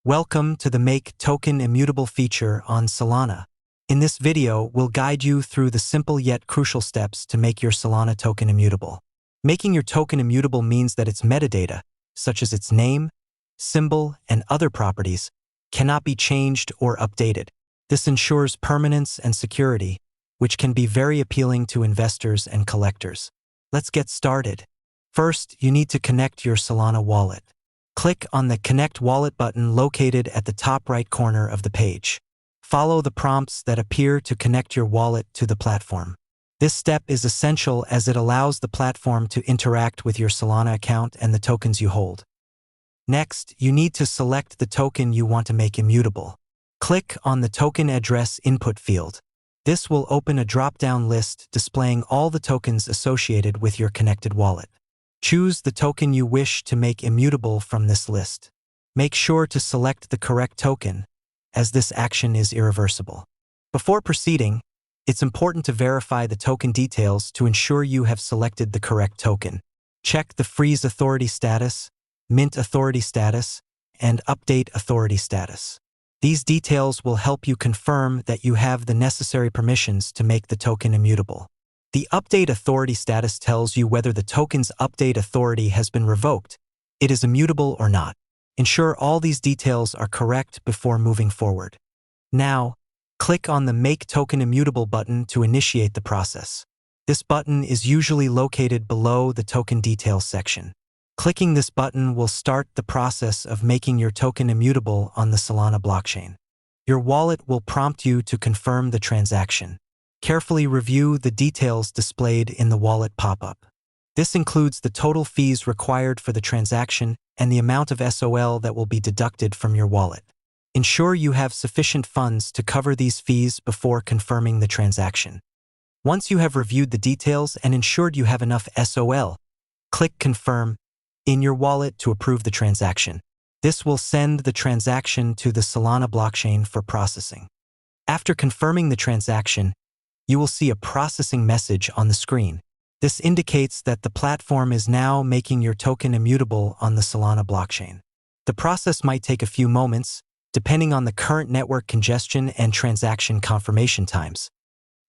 Welcome to the Make Token Immutable feature on Solana. In this video, we'll guide you through the simple yet crucial steps to make your Solana token immutable. Making your token immutable means that its metadata, such as its name, symbol, and other properties, cannot be changed or updated. This ensures permanence and security, which can be very appealing to investors and collectors. Let's get started. First, you need to connect your Solana wallet. Click on the Connect Wallet button located at the top right corner of the page. Follow the prompts that appear to connect your wallet to the platform. This step is essential as it allows the platform to interact with your Solana account and the tokens you hold. Next, you need to select the token you want to make immutable. Click on the Token Address input field. This will open a drop-down list displaying all the tokens associated with your connected wallet. Choose the token you wish to make immutable from this list. Make sure to select the correct token, as this action is irreversible. Before proceeding, it's important to verify the token details to ensure you have selected the correct token. Check the Freeze Authority status, Mint Authority status, and Update Authority status. These details will help you confirm that you have the necessary permissions to make the token immutable. The Update Authority status tells you whether the token's update authority has been revoked, it is immutable or not. Ensure all these details are correct before moving forward. Now, click on the Make Token Immutable button to initiate the process. This button is usually located below the Token Details section. Clicking this button will start the process of making your token immutable on the Solana blockchain. Your wallet will prompt you to confirm the transaction. Carefully review the details displayed in the wallet pop-up. This includes the total fees required for the transaction and the amount of SOL that will be deducted from your wallet. Ensure you have sufficient funds to cover these fees before confirming the transaction. Once you have reviewed the details and ensured you have enough SOL, click Confirm in your wallet to approve the transaction. This will send the transaction to the Solana blockchain for processing. After confirming the transaction, you will see a processing message on the screen. This indicates that the platform is now making your token immutable on the Solana blockchain. The process might take a few moments, depending on the current network congestion and transaction confirmation times.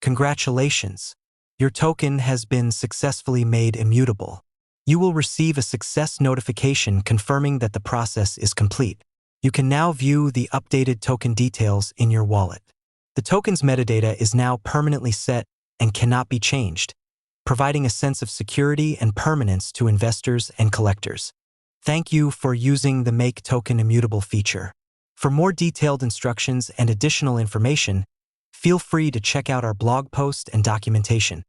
Congratulations! Your token has been successfully made immutable. You will receive a success notification confirming that the process is complete. You can now view the updated token details in your wallet. The token's metadata is now permanently set and cannot be changed, providing a sense of security and permanence to investors and collectors. Thank you for using the Make Token Immutable feature. For more detailed instructions and additional information, feel free to check out our blog post and documentation.